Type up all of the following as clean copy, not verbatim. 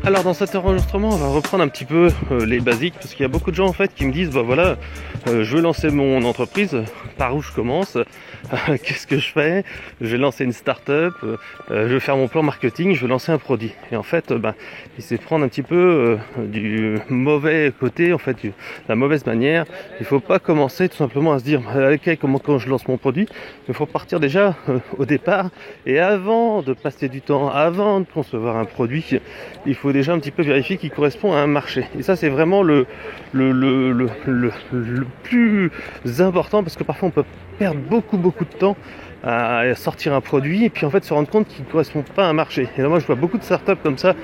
Alors dans cet enregistrement, on va reprendre un petit peu les basiques, parce qu'il y a beaucoup de gens en fait qui me disent bah voilà, je veux lancer mon entreprise, par où je commence, qu'est-ce que je fais, je vais lancer une start-up, je vais faire mon plan marketing, je vais lancer un produit. Et en fait, il s'est prendre un petit peu du mauvais côté, en fait, la mauvaise manière. Il faut pas commencer tout simplement à se dire ok, comment quand je lance mon produit, il faut partir déjà au départ, et avant de passer du temps, avant de concevoir un produit, il faut déjà un petit peu vérifier qu'il correspond à un marché. Et ça, c'est vraiment le plus important, parce que parfois on peut perdre beaucoup de temps à sortir un produit et puis en fait se rendre compte qu'il ne correspond pas à un marché. Et là, moi je vois beaucoup de startups comme ça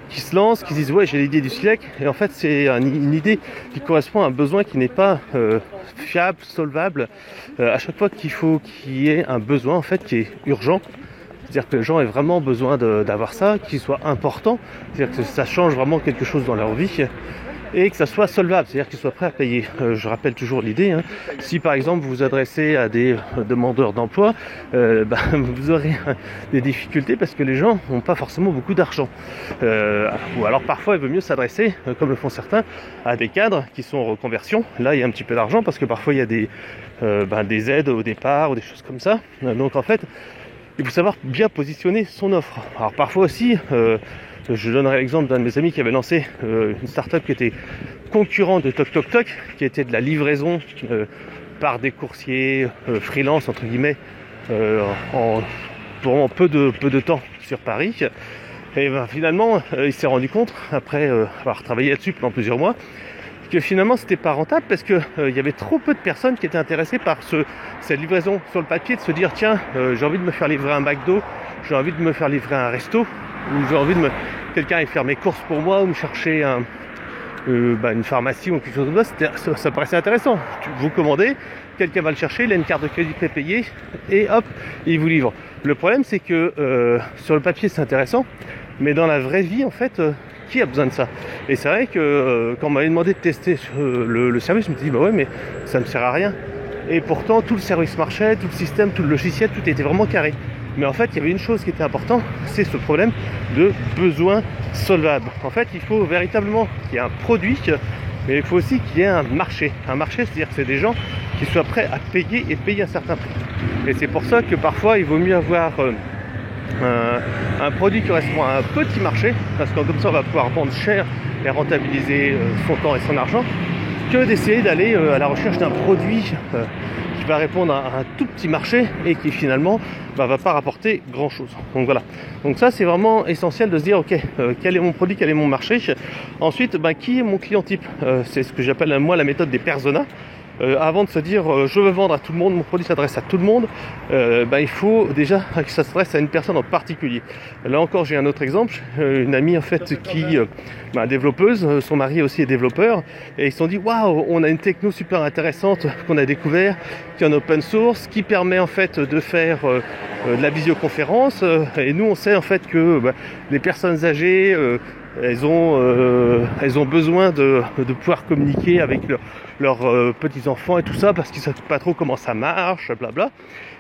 qui se lancent, qui se disent ouais, j'ai l'idée du siècle, et en fait c'est une idée qui correspond à un besoin qui n'est pas fiable, solvable. À chaque fois qu'il faut qu'il y ait un besoin en fait qui est urgent, c'est-à-dire que les gens aient vraiment besoin d'avoir ça, qu'il soit important, c'est-à-dire que ça change vraiment quelque chose dans leur vie, et que ça soit solvable, c'est-à-dire qu'ils soient prêts à payer. Je rappelle toujours l'idée, si par exemple vous vous adressez à des demandeurs d'emploi, vous aurez des difficultés parce que les gens n'ont pas forcément beaucoup d'argent. Ou alors parfois il vaut mieux s'adresser, comme le font certains, à des cadres qui sont en reconversion. Là il y a un petit peu d'argent parce que parfois il y a des aides au départ ou des choses comme ça. Donc en fait, il faut savoir bien positionner son offre. Alors parfois aussi, je donnerai l'exemple d'un de mes amis qui avait lancé une start-up qui était concurrent de Toc Toc Toc, qui était de la livraison par des coursiers freelance entre guillemets en vraiment peu de temps sur Paris. Et finalement, il s'est rendu compte, après avoir travaillé là-dessus pendant plusieurs mois, que finalement c'était pas rentable parce que il y avait trop peu de personnes qui étaient intéressées par cette livraison sur le papier, de se dire tiens, j'ai envie de me faire livrer un McDo, j'ai envie de me faire livrer un resto, ou j'ai envie de quelqu'un aille faire mes courses pour moi, ou me chercher une pharmacie ou quelque chose comme ça. Ça paraissait intéressant. Vous commandez, quelqu'un va le chercher, il a une carte de crédit prépayée et hop, il vous livre. Le problème c'est que sur le papier c'est intéressant, mais dans la vraie vie en fait, qui a besoin de ça? Et c'est vrai que quand on m'avait demandé de tester le service, je me suis dit bah ouais, mais ça ne me sert à rien. Et pourtant tout le service marchait, tout le système, tout le logiciel, tout était vraiment carré. Mais en fait il y avait une chose qui était importante, c'est ce problème de besoin solvable. En fait il faut véritablement qu'il y ait un produit, mais il faut aussi qu'il y ait un marché. Un marché, c'est-à-dire que c'est des gens qui soient prêts à payer et payer un certain prix. Et c'est pour ça que parfois il vaut mieux avoir un produit qui correspond à un petit marché, parce que comme ça on va pouvoir vendre cher et rentabiliser son temps et son argent, que d'essayer d'aller à la recherche d'un produit qui va répondre à un tout petit marché et qui finalement va pas rapporter grand chose. Donc voilà, donc ça c'est vraiment essentiel de se dire ok, quel est mon produit, quel est mon marché. Ensuite qui est mon client type, c'est ce que j'appelle moi la méthode des personas. Avant de se dire je veux vendre à tout le monde, mon produit s'adresse à tout le monde, il faut déjà que ça s'adresse à une personne en particulier. Là encore j'ai un autre exemple, une amie en fait qui développeuse, son mari aussi est développeur, et ils se sont dit waouh, on a une techno super intéressante qu'on a découvert, qui est en open source, qui permet en fait de faire de la visioconférence, et nous on sait en fait que les personnes âgées elles ont besoin de pouvoir communiquer avec leurs petits-enfants et tout ça, parce qu'ils ne savent pas trop comment ça marche, blabla.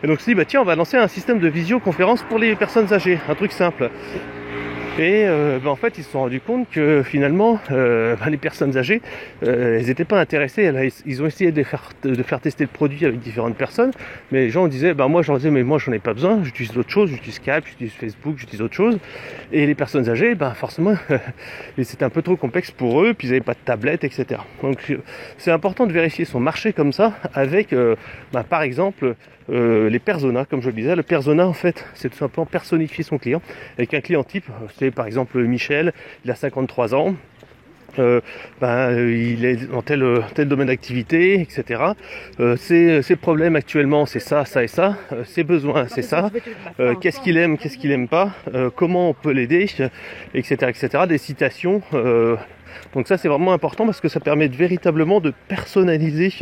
Et donc on s'est dit, tiens, on va lancer un système de visioconférence pour les personnes âgées, un truc simple. Et en fait, ils se sont rendus compte que finalement, les personnes âgées, elles n'étaient pas intéressées. Ils ont essayé de faire tester le produit avec différentes personnes, mais les gens disaient, moi je leur disais, mais moi j'en ai pas besoin, j'utilise d'autres choses, j'utilise Skype, j'utilise Facebook, j'utilise autre chose. Et les personnes âgées, forcément, c'était un peu trop complexe pour eux, puis ils n'avaient pas de tablette, etc. Donc c'est important de vérifier son marché comme ça, avec par exemple les personas, comme je le disais. Le persona en fait, c'est tout simplement personnifier son client avec un client type. C'est par exemple Michel, il a 53 ans, il est dans tel domaine d'activité, etc. Ses problèmes actuellement, c'est ça, ça et ça. Ses besoins, c'est ça. Qu'est-ce qu'il aime pas, comment on peut l'aider, etc., etc. Des citations. Donc ça, c'est vraiment important parce que ça permet véritablement de personnaliser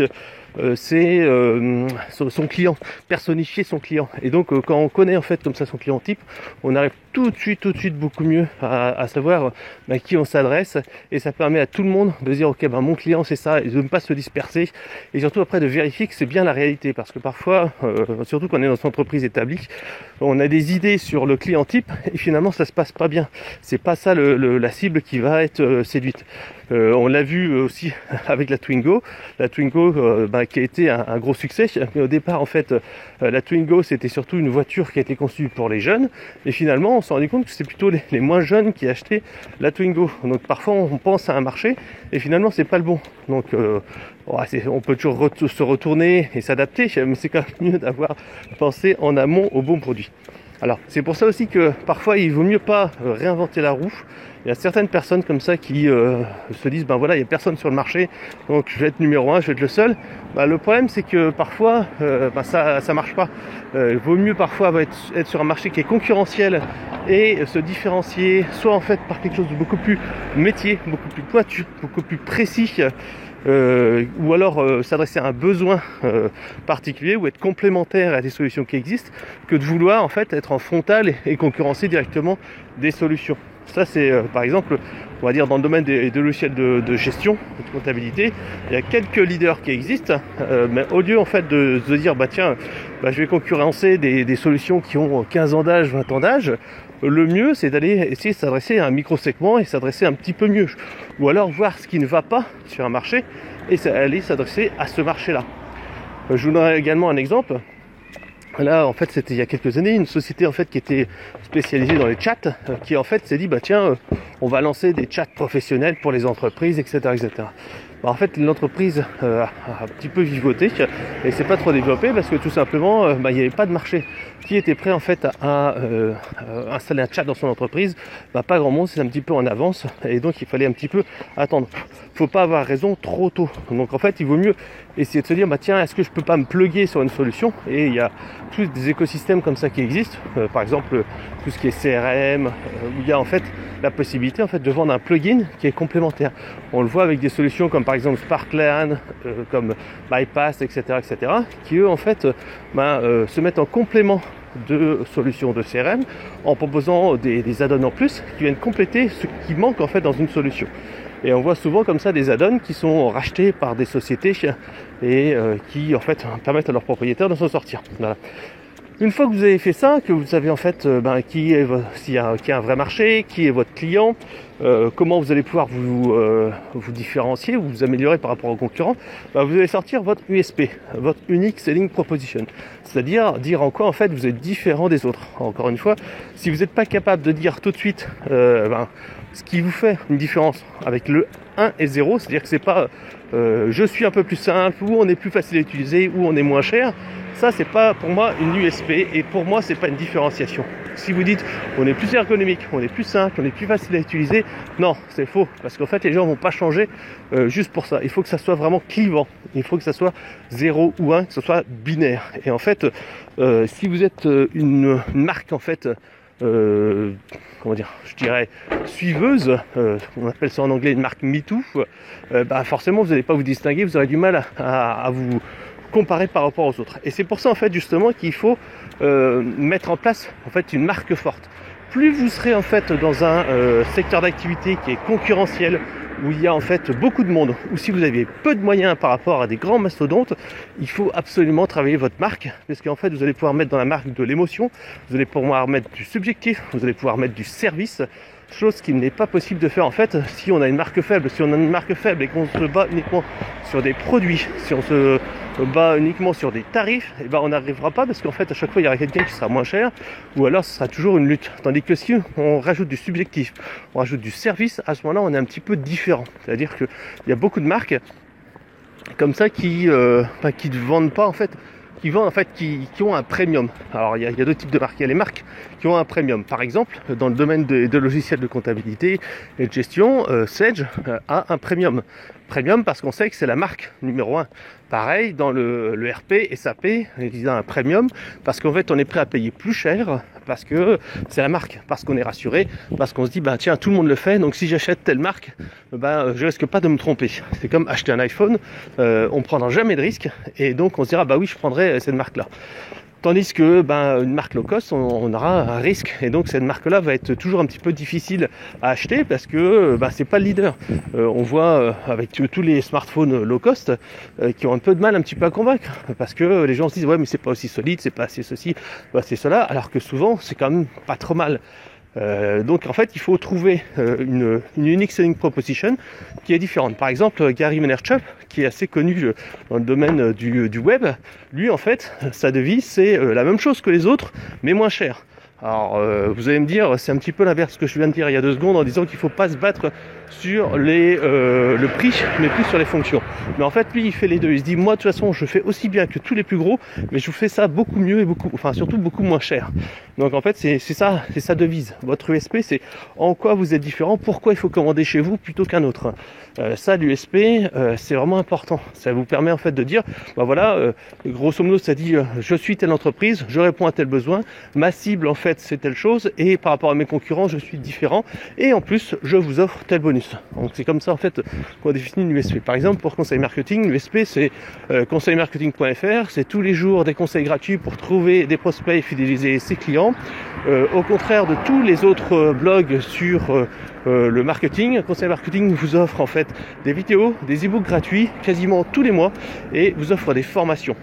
son client, personnifier son client. Et donc quand on connaît en fait comme ça son client type, on arrive tout de suite beaucoup mieux à savoir à qui on s'adresse, et ça permet à tout le monde de dire ok, mon client c'est ça, et de ne pas se disperser, et surtout après de vérifier que c'est bien la réalité, parce que parfois, surtout quand on est dans une entreprise établie, on a des idées sur le client type et finalement ça se passe pas bien. C'est pas ça la cible qui va être séduite. On l'a vu aussi avec la Twingo, qui a été un gros succès. Mais au départ, en fait, la Twingo, c'était surtout une voiture qui a été conçue pour les jeunes. Et finalement, on s'est rendu compte que c'est plutôt les moins jeunes qui achetaient la Twingo. Donc parfois, on pense à un marché et finalement, c'est pas le bon. Donc on peut toujours se retourner et s'adapter, mais c'est quand même mieux d'avoir pensé en amont au bon produit. Alors, c'est pour ça aussi que parfois, il vaut mieux pas réinventer la roue. Il y a certaines personnes comme ça qui se disent, il n'y a personne sur le marché, donc je vais être numéro 1, je vais être le seul. Le problème, c'est que parfois, ça marche pas. Il vaut mieux parfois être sur un marché qui est concurrentiel et se différencier, soit en fait par quelque chose de beaucoup plus métier, beaucoup plus pointu, beaucoup plus précis, ou alors s'adresser à un besoin particulier ou être complémentaire à des solutions qui existent, que de vouloir en fait être en frontal et concurrencer directement des solutions. Ça c'est par exemple, on va dire dans le domaine des logiciels de gestion, de comptabilité, il y a quelques leaders qui existent, mais au lieu en fait de se dire je vais concurrencer des solutions qui ont 15 ans d'âge, 20 ans d'âge, le mieux c'est d'aller essayer de s'adresser à un micro-segment et s'adresser un petit peu mieux, ou alors voir ce qui ne va pas sur un marché et aller s'adresser à ce marché-là. Je vous donnerai également un exemple. Là, en fait, c'était il y a quelques années, une société en fait qui était spécialisée dans les chats, qui en fait s'est dit on va lancer des chats professionnels pour les entreprises, etc., etc. En fait, l'entreprise a un petit peu vivoté et s'est pas trop développée parce que tout simplement, il n'y avait pas de marché qui était prêt en fait à installer un chat dans son entreprise. Pas grand monde, c'est un petit peu en avance et donc il fallait un petit peu attendre. Faut pas avoir raison trop tôt. Donc en fait, il vaut mieux essayer de se dire est-ce que je peux pas me plugger sur une solution? Et il y a tous des écosystèmes comme ça qui existent. Par exemple, tout ce qui est CRM, où il y a en fait la possibilité en fait de vendre un plugin qui est complémentaire. On le voit avec des solutions comme par exemple Sparklan, comme Bypass, etc., qui eux en fait se mettent en complément de solutions de CRM en proposant des add-ons en plus qui viennent compléter ce qui manque en fait dans une solution. Et on voit souvent comme ça des add-ons qui sont rachetés par des sociétés et qui en fait permettent à leurs propriétaires de s'en sortir. Voilà. Une fois que vous avez fait ça, que vous savez en fait s'il y a un vrai marché, qui est votre client, comment vous allez pouvoir vous différencier, vous améliorer par rapport aux concurrents, vous allez sortir votre USP, votre Unique Selling Proposition. C'est-à-dire dire en quoi en fait vous êtes différent des autres. Encore une fois, si vous n'êtes pas capable de dire tout de suite ce qui vous fait une différence avec le 1 et 0, c'est-à-dire que c'est pas je suis un peu plus simple, ou on est plus facile à utiliser, ou on est moins cher. Ça, c'est pas pour moi une USP et pour moi, c'est pas une différenciation. Si vous dites on est plus ergonomique, on est plus simple, on est plus facile à utiliser, non, c'est faux. Parce qu'en fait, les gens vont pas changer juste pour ça. Il faut que ça soit vraiment clivant. Il faut que ça soit 0 ou 1, que ce soit binaire. Et en fait, si vous êtes une marque en fait je dirais suiveuse, on appelle ça en anglais une marque MeToo, forcément vous n'allez pas vous distinguer, vous aurez du mal à vous comparer par rapport aux autres. Et c'est pour ça en fait justement qu'il faut mettre en place en fait une marque forte. Plus vous serez en fait dans un secteur d'activité qui est concurrentiel, où il y a en fait beaucoup de monde, ou si vous avez peu de moyens par rapport à des grands mastodontes, il faut absolument travailler votre marque, parce qu'en fait vous allez pouvoir mettre dans la marque de l'émotion, vous allez pouvoir mettre du subjectif, vous allez pouvoir mettre du service, chose qui n'est pas possible de faire en fait si on a une marque faible. Si on a une marque faible et qu'on se bat uniquement sur des produits, si on se bat uniquement sur des tarifs, on n'arrivera pas, parce qu'en fait à chaque fois il y aura quelqu'un qui sera moins cher, ou alors ce sera toujours une lutte. Tandis que si on rajoute du subjectif, on rajoute du service, à ce moment-là on est un petit peu différent. C'est-à-dire qu'il y a beaucoup de marques comme ça qui ne vendent pas en fait, qui ont un premium. Alors il y a deux types de marques. Il y a les marques qui ont un premium. Par exemple, dans le domaine des logiciels de comptabilité et de gestion, Sage a un premium. Premium parce qu'on sait que c'est la marque numéro 1. Pareil, dans le RP, SAP, ils ont un premium parce qu'en fait, on est prêt à payer plus cher parce que c'est la marque, parce qu'on est rassuré, parce qu'on se dit, tiens, tout le monde le fait, donc si j'achète telle marque, je risque pas de me tromper. C'est comme acheter un iPhone, on prendra jamais de risque et donc on se dira, oui, je prendrai cette marque-là. Tandis que une marque low cost, on aura un risque. Et donc cette marque-là va être toujours un petit peu difficile à acheter parce que c'est pas le leader. On voit avec tous les smartphones low cost qui ont un peu de mal un petit peu à convaincre. Parce que les gens se disent ouais mais c'est pas aussi solide, c'est pas assez ceci, pas assez cela, alors que souvent c'est quand même pas trop mal. Donc en fait il faut trouver une unique selling proposition qui est différente. Par exemple Gary Vaynerchuk qui est assez connu dans le domaine du web, lui en fait sa devise c'est la même chose que les autres mais moins cher. Alors vous allez me dire c'est un petit peu l'inverse de ce que je viens de dire il y a 2 secondes en disant qu'il ne faut pas se battre sur le prix mais plus sur les fonctions. Mais en fait lui il fait les deux, il se dit moi de toute façon je fais aussi bien que tous les plus gros mais je vous fais ça beaucoup mieux et surtout beaucoup moins cher. Donc en fait c'est sa devise. Votre USP c'est en quoi vous êtes différent, pourquoi il faut commander chez vous plutôt qu'un autre. Ça l'USP c'est vraiment important. Ça vous permet en fait de dire grosso modo ça dit je suis telle entreprise, je réponds à tel besoin, ma cible en fait c'est telle chose et par rapport à mes concurrents je suis différent et en plus je vous offre tel bonus. Donc c'est comme ça en fait qu'on définit l'USP. Par exemple pour conseil marketing, l'USP c'est conseilmarketing.fr, c'est tous les jours des conseils gratuits pour trouver des prospects et fidéliser ses clients. Au contraire de tous les autres blogs sur le marketing, Conseil Marketing vous offre en fait des vidéos, des e-books gratuits quasiment tous les mois et vous offre des formations.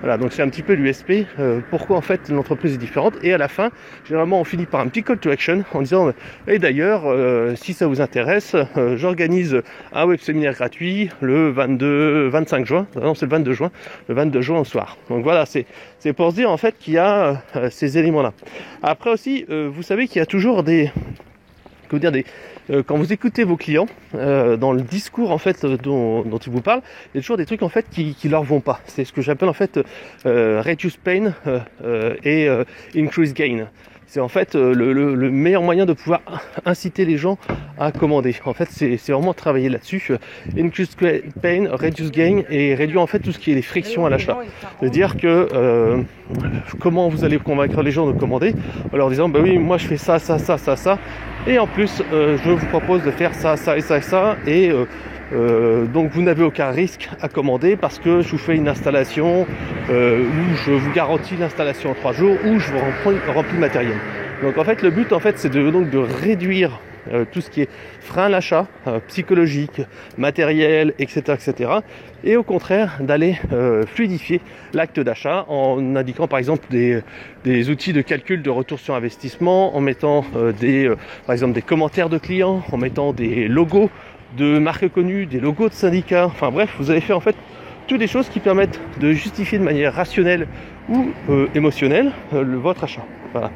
Voilà, donc c'est un petit peu l'USP, pourquoi en fait l'entreprise est différente. Et à la fin, généralement on finit par un petit call to action en disant et d'ailleurs si ça vous intéresse, j'organise un web séminaire gratuit le 25 juin, non c'est le 22 juin, le 22 juin au soir. Donc voilà, c'est pour se dire en fait qu'il y a ces éléments-là. Après aussi, vous savez qu'il y a toujours quand vous écoutez vos clients dans le discours en fait dont ils vous parlent, il y a toujours des trucs en fait qui leur vont pas. C'est ce que j'appelle en fait reduce pain et increase gain. C'est en fait le meilleur moyen de pouvoir inciter les gens à commander. En fait, c'est vraiment travailler là-dessus. Increase pain, reduce gain et réduire en fait tout ce qui est les frictions à l'achat. C'est-à-dire que comment vous allez convaincre les gens de commander en leur disant oui, moi je fais ça et en plus je vous propose de faire ça et ça et donc vous n'avez aucun risque à commander parce que je vous fais une installation où je vous garantis l'installation en 3 jours où je vous remplis le matériel. Donc en fait le but en fait c'est de réduire tout ce qui est frein à l'achat, psychologique, matériel, etc. Et au contraire d'aller fluidifier l'acte d'achat en indiquant par exemple des outils de calcul de retour sur investissement, en mettant par exemple des commentaires de clients, en mettant des logos de marques connues, des logos de syndicats, enfin bref, vous allez faire en fait toutes des choses qui permettent de justifier de manière rationnelle ou émotionnelle votre achat. Voilà.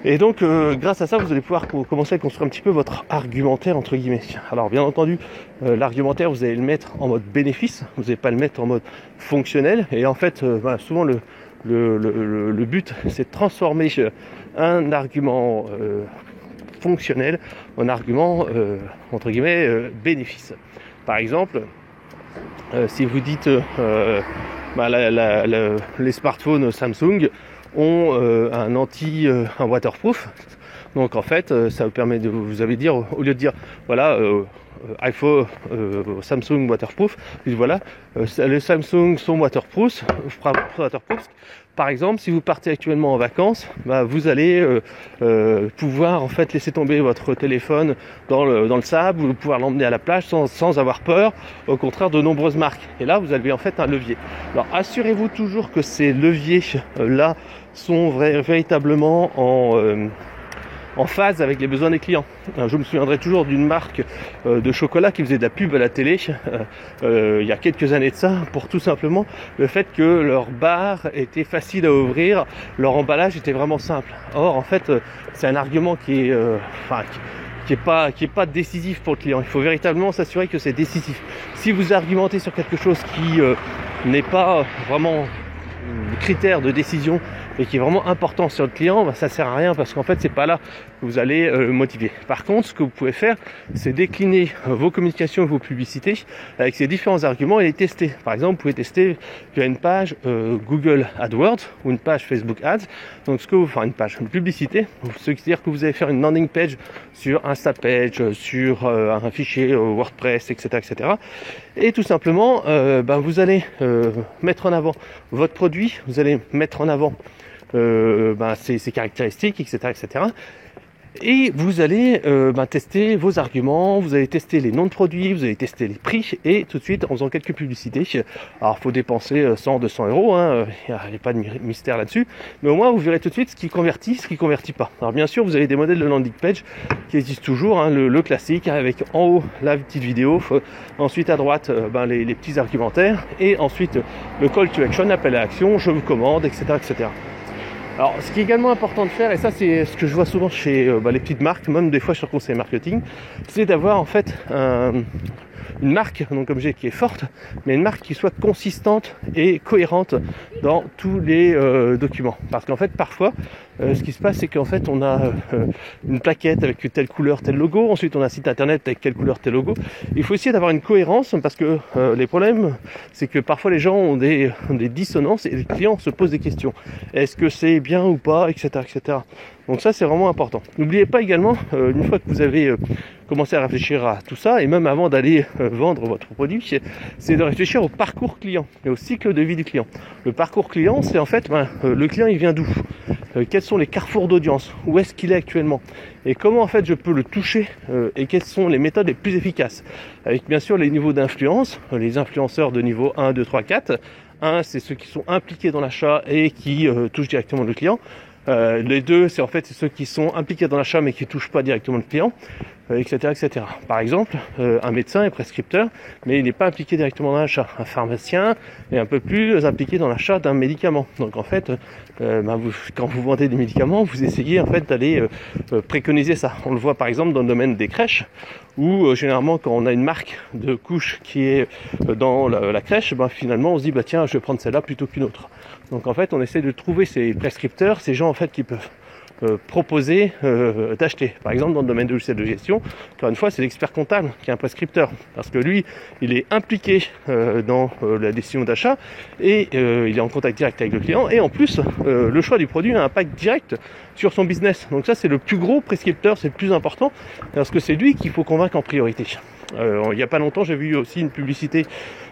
Et donc grâce à ça vous allez pouvoir commencer à construire un petit peu votre argumentaire entre guillemets. Alors bien entendu l'argumentaire vous allez le mettre en mode bénéfice, vous n'allez pas le mettre en mode fonctionnel et en fait souvent le but c'est de transformer un argument fonctionnel en argument entre guillemets bénéfice. Par exemple si vous dites les smartphones Samsung ont un waterproof, donc en fait ça vous permet de vous allez dire au lieu de dire voilà iPhone Samsung waterproof, vous dites voilà les Samsung sont waterproof. Par exemple, si vous partez actuellement en vacances, vous allez pouvoir en fait laisser tomber votre téléphone dans le sable, ou pouvoir l'emmener à la plage sans avoir peur, au contraire de nombreuses marques. Et là, vous avez en fait un levier. Alors, assurez-vous toujours que ces leviers-là sont véritablement en phase avec les besoins des clients. Je me souviendrai toujours d'une marque de chocolat qui faisait de la pub à la télé il y a quelques années de ça, pour tout simplement le fait que leur bar était facile à ouvrir, leur emballage était vraiment simple. Or en fait c'est un argument qui est pas décisif pour le client. Il faut véritablement s'assurer que c'est décisif. Si vous argumentez sur quelque chose qui n'est pas vraiment critère de décision et qui est vraiment important sur le client, ça sert à rien parce qu'en fait c'est pas là que vous allez le motiver. Par contre, ce que vous pouvez faire, c'est décliner vos communications et vos publicités avec ces différents arguments et les tester. Par exemple, vous pouvez tester via une page Google AdWords ou une page Facebook Ads. Donc une publicité, ce qui veut dire que vous allez faire une landing page sur Instapage, sur un fichier WordPress, etc. Et tout simplement, vous allez mettre en avant votre produit, vous allez mettre en avant ses caractéristiques, etc. Et vous allez tester vos arguments, vous allez tester les noms de produits, vous allez tester les prix, et tout de suite en faisant quelques publicités. Alors il faut dépenser 100-200 euros, il n'y a pas de mystère là-dessus, mais au moins vous verrez tout de suite ce qui convertit, ce qui convertit pas. Alors bien sûr vous avez des modèles de landing page qui existent toujours, le classique avec en haut la petite vidéo, ensuite à droite les petits argumentaires, et ensuite le call to action, appel à action, je vous commande, etc. Alors, ce qui est également important de faire, et ça c'est ce que je vois souvent chez les petites marques, même des fois sur conseil marketing, c'est d'avoir en fait une marque, donc comme j'ai, qui est forte, mais une marque qui soit consistante et cohérente dans tous les documents. Parce qu'en fait, parfois, ce qui se passe, c'est qu'en fait, on a une plaquette avec telle couleur, tel logo. Ensuite, on a un site internet avec quelle couleur, tel logo. Il faut essayer d'avoir une cohérence parce que les problèmes, c'est que parfois les gens ont des dissonances et les clients se posent des questions. Est-ce que c'est bien ou pas, etc. Donc ça, c'est vraiment important. N'oubliez pas également, une fois que vous avez commencé à réfléchir à tout ça, et même avant d'aller vendre votre produit, c'est de réfléchir au parcours client et au cycle de vie du client. Le parcours client, c'est en fait, le client, il vient d'où ? Quels sont les carrefours d'audience? Où est-ce qu'il est actuellement? Et comment en fait je peux le toucher et quelles sont les méthodes les plus efficaces? Avec bien sûr les niveaux d'influence, les influenceurs de niveau 1, 2, 3, 4. 1, c'est ceux qui sont impliqués dans l'achat et qui touchent directement le client. Les deux, c'est ceux qui sont impliqués dans l'achat mais qui touchent pas directement le client, etc. Par exemple, un médecin est prescripteur, mais il n'est pas impliqué directement dans l'achat. Un pharmacien est un peu plus impliqué dans l'achat d'un médicament. Donc en fait, quand vous vendez des médicaments, vous essayez en fait d'aller préconiser ça. On le voit par exemple dans le domaine des crèches, où généralement quand on a une marque de couche qui est dans la crèche, finalement on se dit tiens, je vais prendre celle-là plutôt qu'une autre. Donc en fait, on essaie de trouver ces prescripteurs, ces gens en fait qui peuvent proposer d'acheter. Par exemple, dans le domaine de logiciel de gestion, encore une fois, c'est l'expert comptable qui est un prescripteur, parce que lui, il est impliqué dans la décision d'achat et il est en contact direct avec le client, et en plus, le choix du produit a un impact direct sur son business. Donc ça, c'est le plus gros prescripteur, c'est le plus important, parce que c'est lui qu'il faut convaincre en priorité. Il n'y a pas longtemps, j'ai vu aussi une publicité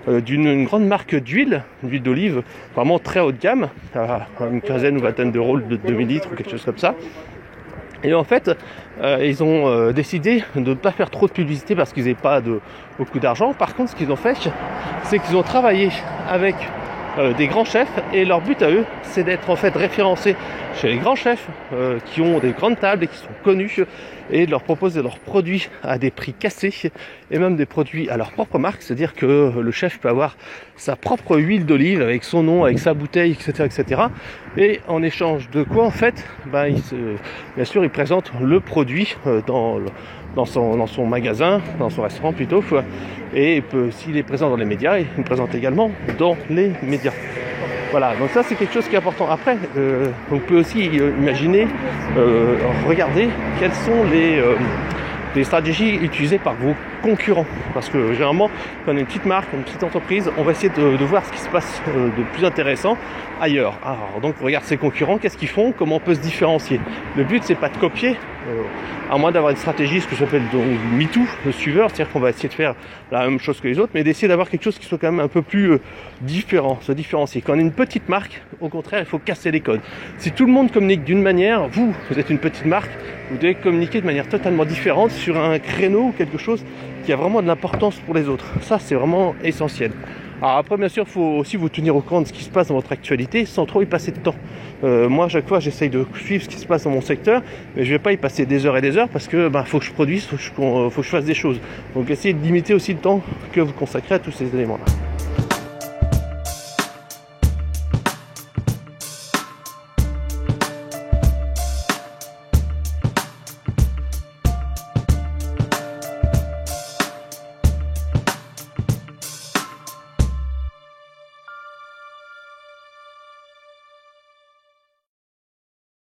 d'une grande marque d'huile d'olive, vraiment très haut de gamme, à une quinzaine ou vingtaine d'euros de 2000 litres ou quelque chose comme ça. Et en fait, ils ont décidé de ne pas faire trop de publicité parce qu'ils n'avaient pas beaucoup d'argent. Par contre, ce qu'ils ont fait, c'est qu'ils ont travaillé avec des grands chefs, et leur but à eux, c'est d'être en fait référencés chez les grands chefs qui ont des grandes tables et qui sont connus, et de leur proposer leurs produits à des prix cassés et même des produits à leur propre marque, c'est-à-dire que le chef peut avoir sa propre huile d'olive avec son nom, avec sa bouteille, etc. Et en échange de quoi en fait, bien sûr il présente le produit dans son magasin, dans son restaurant plutôt, et s'il est présent dans les médias, il le présente également dans les médias. Voilà, donc ça c'est quelque chose qui est important. Après, on peut aussi imaginer, regarder quelles sont les stratégies utilisées par vos concurrents. Parce que généralement, quand on est une petite marque, une petite entreprise, on va essayer de voir ce qui se passe de plus intéressant ailleurs. Alors donc on regarde ses concurrents, qu'est-ce qu'ils font, comment on peut se différencier. Le but c'est pas de copier, à moins d'avoir une stratégie, ce que j'appelle MeToo, le suiveur, c'est-à-dire qu'on va essayer de faire la même chose que les autres, mais d'essayer d'avoir quelque chose qui soit quand même un peu plus différent, se différencier. Quand on est une petite marque, au contraire, il faut casser les codes. Si tout le monde communique d'une manière, vous êtes une petite marque, vous devez communiquer de manière totalement différente sur un créneau ou quelque chose qui a vraiment de l'importance pour les autres. Ça, c'est vraiment essentiel. Alors après, bien sûr, il faut aussi vous tenir au courant de ce qui se passe dans votre actualité sans trop y passer de temps. Moi, à chaque fois, j'essaye de suivre ce qui se passe dans mon secteur, mais je ne vais pas y passer des heures et des heures parce que faut que je produise, faut que je fasse des choses. Donc, essayez de limiter aussi le temps que vous consacrez à tous ces éléments-là.